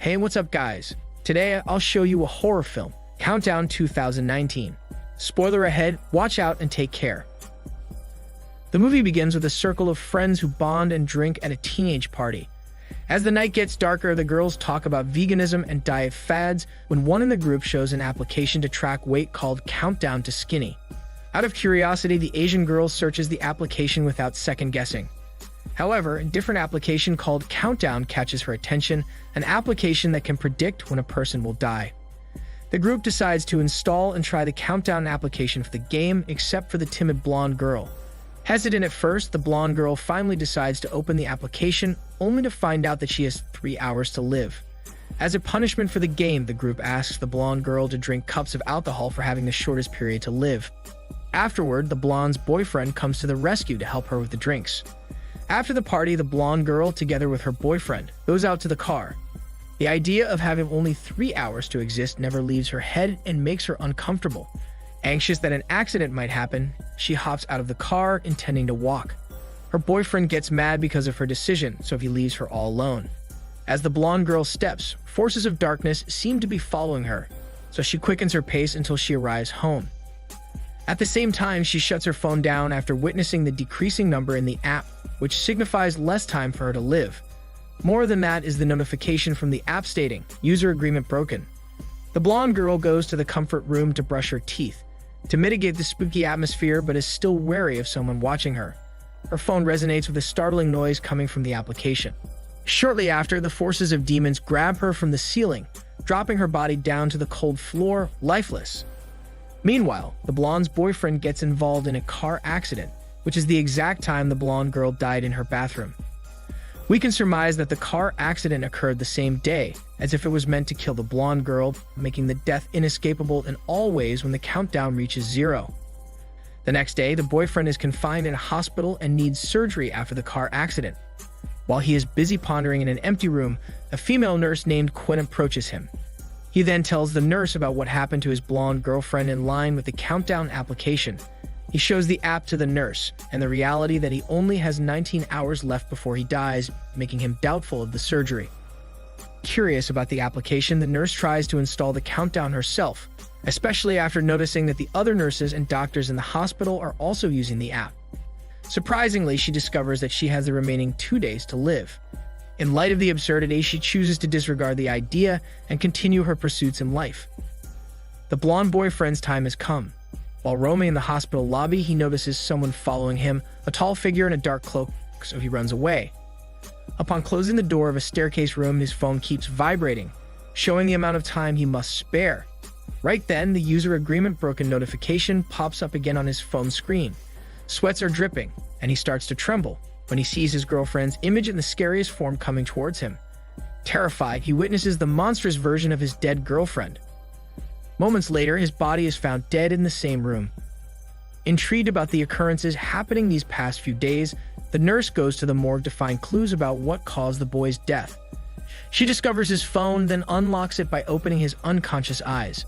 Hey, what's up guys? Today I'll show you a horror film, Countdown 2019. Spoiler ahead, watch out and take care. The movie begins with a circle of friends who bond and drink at a teenage party. As the night gets darker, the girls talk about veganism and diet fads when one in the group shows an application to track weight called Countdown to Skinny. Out of curiosity, the Asian girl searches the application without second guessing. However, a different application called Countdown catches her attention, an application that can predict when a person will die. The group decides to install and try the Countdown application for the game, except for the timid blonde girl. Hesitant at first, the blonde girl finally decides to open the application, only to find out that she has 3 hours to live. As a punishment for the game, the group asks the blonde girl to drink cups of alcohol for having the shortest period to live. Afterward, the blonde's boyfriend comes to the rescue to help her with the drinks. After the party, the blonde girl, together with her boyfriend, goes out to the car. The idea of having only 3 hours to exist never leaves her head and makes her uncomfortable. Anxious that an accident might happen, she hops out of the car, intending to walk. Her boyfriend gets mad because of her decision, so he leaves her all alone. As the blonde girl steps, forces of darkness seem to be following her, so she quickens her pace until she arrives home. At the same time, she shuts her phone down after witnessing the decreasing number in the app, which signifies less time for her to live. More than that is the notification from the app stating, "User agreement broken." The blonde girl goes to the comfort room to brush her teeth, to mitigate the spooky atmosphere, but is still wary of someone watching her. Her phone resonates with a startling noise coming from the application. Shortly after, the forces of demons grab her from the ceiling, dropping her body down to the cold floor, lifeless. Meanwhile, the blonde's boyfriend gets involved in a car accident, which is the exact time the blonde girl died in her bathroom. We can surmise that the car accident occurred the same day, as if it was meant to kill the blonde girl, making the death inescapable in all ways when the countdown reaches 0. The next day, the boyfriend is confined in a hospital and needs surgery after the car accident. While he is busy pondering in an empty room, a female nurse named Quinn approaches him. He then tells the nurse about what happened to his blonde girlfriend in line with the Countdown application. He shows the app to the nurse, and the reality that he only has 19 hours left before he dies, making him doubtful of the surgery. Curious about the application, the nurse tries to install the Countdown herself, especially after noticing that the other nurses and doctors in the hospital are also using the app. Surprisingly, she discovers that she has the remaining 2 days to live. In light of the absurdity, she chooses to disregard the idea and continue her pursuits in life. The blonde boyfriend's time has come. While roaming in the hospital lobby, he notices someone following him, a tall figure in a dark cloak, so he runs away. Upon closing the door of a staircase room, his phone keeps vibrating, showing the amount of time he must spare. Right then, the user agreement broken notification pops up again on his phone screen. Sweats are dripping, and he starts to tremble when he sees his girlfriend's image in the scariest form coming towards him. Terrified, he witnesses the monstrous version of his dead girlfriend. Moments later, his body is found dead in the same room. Intrigued about the occurrences happening these past few days, the nurse goes to the morgue to find clues about what caused the boy's death. She discovers his phone, then unlocks it by opening his unconscious eyes.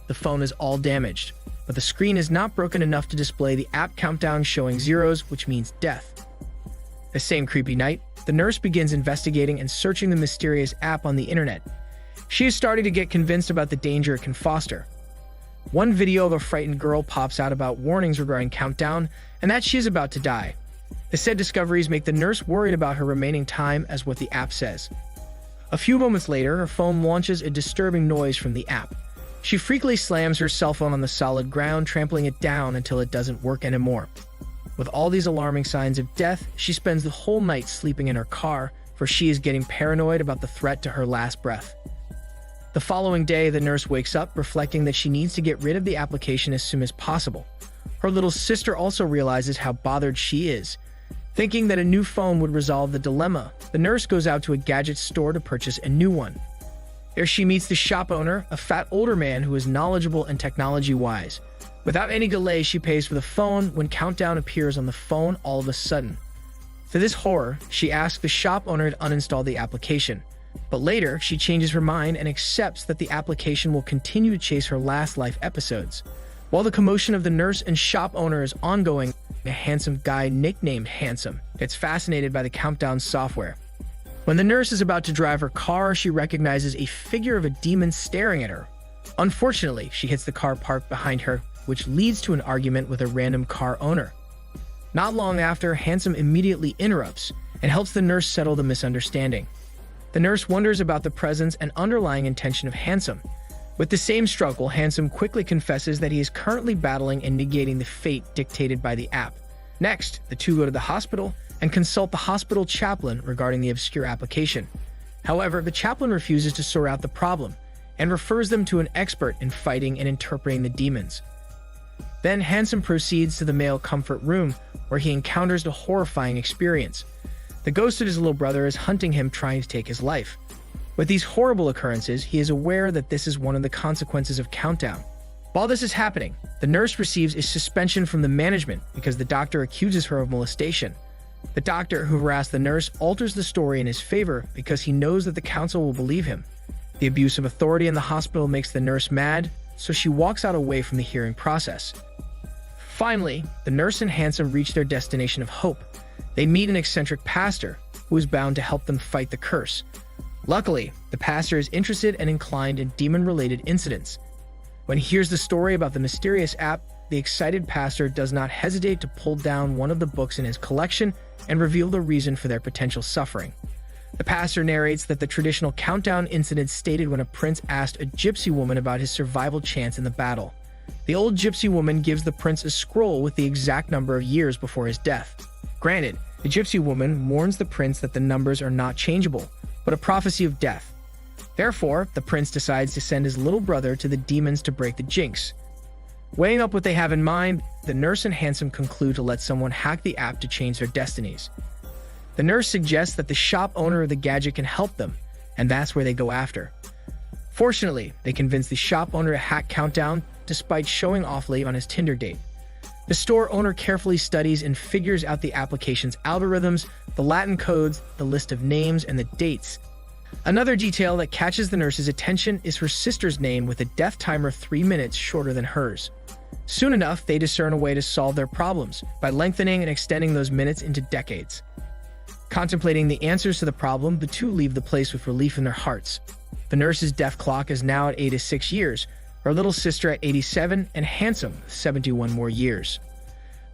The phone is all damaged, but the screen is not broken enough to display the app countdown showing zeros, which means death. The same creepy night, the nurse begins investigating and searching the mysterious app on the internet. She is starting to get convinced about the danger it can foster. One video of a frightened girl pops out about warnings regarding Countdown and that she is about to die. The said discoveries make the nurse worried about her remaining time, as what the app says. A few moments later, her phone launches a disturbing noise from the app. She freakily slams her cell phone on the solid ground, trampling it down until it doesn't work anymore. With all these alarming signs of death, she spends the whole night sleeping in her car, for she is getting paranoid about the threat to her last breath. The following day, the nurse wakes up, reflecting that she needs to get rid of the application as soon as possible. Her little sister also realizes how bothered she is. Thinking that a new phone would resolve the dilemma, the nurse goes out to a gadget store to purchase a new one. There she meets the shop owner, a fat older man who is knowledgeable and technology-wise. Without any delay, she pays for the phone when Countdown appears on the phone all of a sudden. For this horror, she asks the shop owner to uninstall the application. But later, she changes her mind and accepts that the application will continue to chase her last life episodes. While the commotion of the nurse and shop owner is ongoing, a handsome guy nicknamed Handsome gets fascinated by the Countdown software. When the nurse is about to drive her car, she recognizes a figure of a demon staring at her. Unfortunately, she hits the car parked behind her, which leads to an argument with a random car owner. Not long after, Handsome immediately interrupts and helps the nurse settle the misunderstanding. The nurse wonders about the presence and underlying intention of Handsome. With the same struggle, Handsome quickly confesses that he is currently battling and negating the fate dictated by the app. Next, the two go to the hospital and consult the hospital chaplain regarding the obscure application. However, the chaplain refuses to sort out the problem and refers them to an expert in fighting and interpreting the demons. Then Handsome proceeds to the male comfort room, where he encounters a horrifying experience. The ghost of his little brother is hunting him, trying to take his life. With these horrible occurrences, he is aware that this is one of the consequences of Countdown. While this is happening, the nurse receives a suspension from the management because the doctor accuses her of molestation. The doctor, who harassed the nurse, alters the story in his favor because he knows that the council will believe him. The abuse of authority in the hospital makes the nurse mad, so she walks out away from the hearing process. Finally, the nurse and Handsome reach their destination of hope. They meet an eccentric pastor who is bound to help them fight the curse. Luckily, the pastor is interested and inclined in demon-related incidents. When he hears the story about the mysterious app, the excited pastor does not hesitate to pull down one of the books in his collection and reveal the reason for their potential suffering. The pastor narrates that the traditional Countdown incident stated when a prince asked a gypsy woman about his survival chance in the battle. The old gypsy woman gives the prince a scroll with the exact number of years before his death. Granted, the gypsy woman warns the prince that the numbers are not changeable, but a prophecy of death. Therefore, the prince decides to send his little brother to the demons to break the jinx. Weighing up what they have in mind, the nurse and Handsome conclude to let someone hack the app to change their destinies. The nurse suggests that the shop owner of the gadget can help them, and that's where they go after. Fortunately, they convince the shop owner to hack Countdown despite showing off late on his Tinder date. The store owner carefully studies and figures out the application's algorithms, the Latin codes, the list of names, and the dates. Another detail that catches the nurse's attention is her sister's name with a death timer 3 minutes shorter than hers. Soon enough, they discern a way to solve their problems by lengthening and extending those minutes into decades. Contemplating the answers to the problem, the two leave the place with relief in their hearts. The nurse's death clock is now at 86 years, her little sister at 87, and Handsome 71 more years.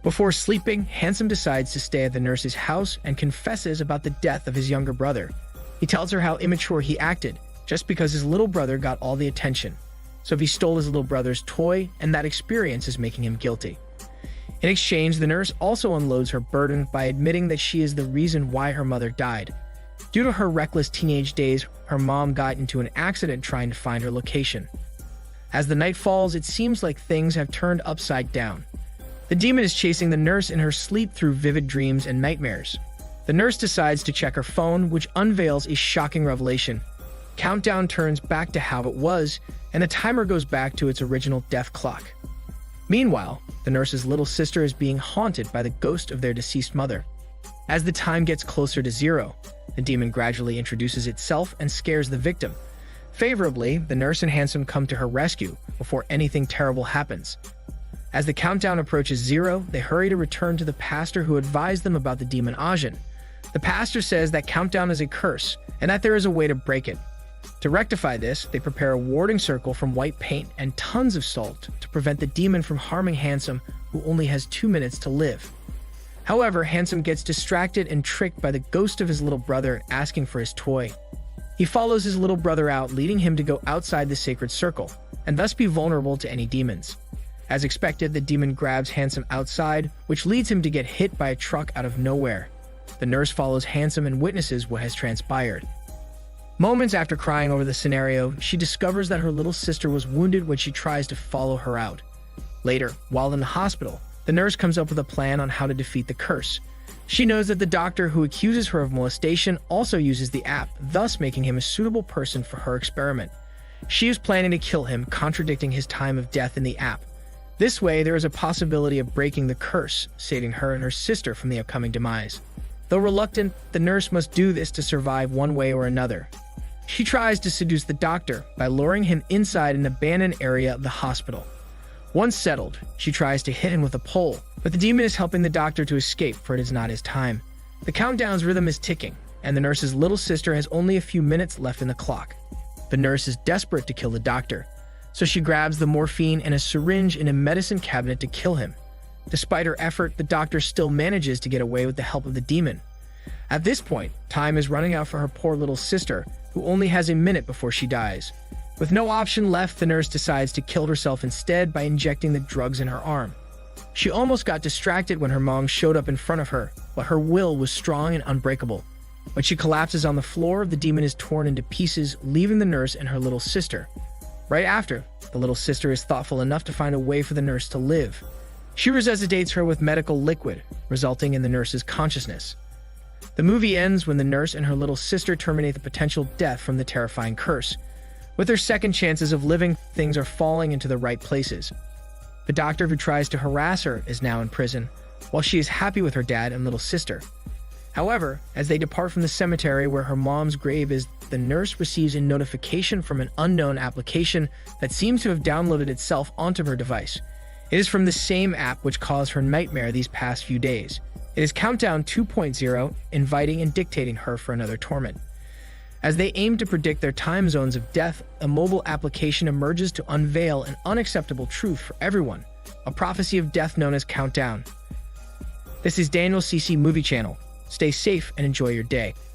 Before sleeping, Handsome decides to stay at the nurse's house and confesses about the death of his younger brother. He tells her how immature he acted, just because his little brother got all the attention. So he stole his little brother's toy, and that experience is making him guilty. In exchange, the nurse also unloads her burden by admitting that she is the reason why her mother died. Due to her reckless teenage days, her mom got into an accident trying to find her location. As the night falls, it seems like things have turned upside down. The demon is chasing the nurse in her sleep through vivid dreams and nightmares. The nurse decides to check her phone, which unveils a shocking revelation. Countdown turns back to how it was, and the timer goes back to its original death clock. Meanwhile, the nurse's little sister is being haunted by the ghost of their deceased mother. As the time gets closer to zero, the demon gradually introduces itself and scares the victim. Favorably, the nurse and Handsome come to her rescue before anything terrible happens. As the countdown approaches zero, they hurry to return to the pastor who advised them about the demon Ajin. The pastor says that Countdown is a curse and that there is a way to break it. To rectify this, they prepare a warding circle from white paint and tons of salt to prevent the demon from harming Handsome, who only has 2 minutes to live. However, Handsome gets distracted and tricked by the ghost of his little brother asking for his toy. He follows his little brother out, leading him to go outside the sacred circle, and thus be vulnerable to any demons. As expected, the demon grabs Handsome outside, which leads him to get hit by a truck out of nowhere. The nurse follows Handsome and witnesses what has transpired. Moments after crying over the scenario, she discovers that her little sister was wounded when she tries to follow her out. Later, while in the hospital, the nurse comes up with a plan on how to defeat the curse. She knows that the doctor who accuses her of molestation also uses the app, thus making him a suitable person for her experiment. She is planning to kill him, contradicting his time of death in the app. This way, there is a possibility of breaking the curse, saving her and her sister from the upcoming demise. Though reluctant, the nurse must do this to survive one way or another. She tries to seduce the doctor by luring him inside an abandoned area of the hospital. Once settled, she tries to hit him with a pole, but the demon is helping the doctor to escape, for it is not his time. The countdown's rhythm is ticking, and the nurse's little sister has only a few minutes left in the clock. The nurse is desperate to kill the doctor, so she grabs the morphine and a syringe in a medicine cabinet to kill him. Despite her effort, the doctor still manages to get away with the help of the demon. At this point, time is running out for her poor little sister, who only has a minute before she dies. With no option left, the nurse decides to kill herself instead by injecting the drugs in her arm. She almost got distracted when her mom showed up in front of her, but her will was strong and unbreakable. When she collapses on the floor, the demon is torn into pieces, leaving the nurse and her little sister. Right after, the little sister is thoughtful enough to find a way for the nurse to live. She resuscitates her with medical liquid, resulting in the nurse's consciousness. The movie ends when the nurse and her little sister terminate the potential death from the terrifying curse. With their second chances of living, things are falling into the right places. The doctor who tries to harass her is now in prison, while she is happy with her dad and little sister. However, as they depart from the cemetery where her mom's grave is, the nurse receives a notification from an unknown application that seems to have downloaded itself onto her device. It is from the same app which caused her nightmare these past few days. It is Countdown 2.0, inviting and dictating her for another torment. As they aim to predict their time zones of death, a mobile application emerges to unveil an unacceptable truth for everyone, a prophecy of death known as Countdown. This is Daniel CC Movie Channel. Stay safe and enjoy your day.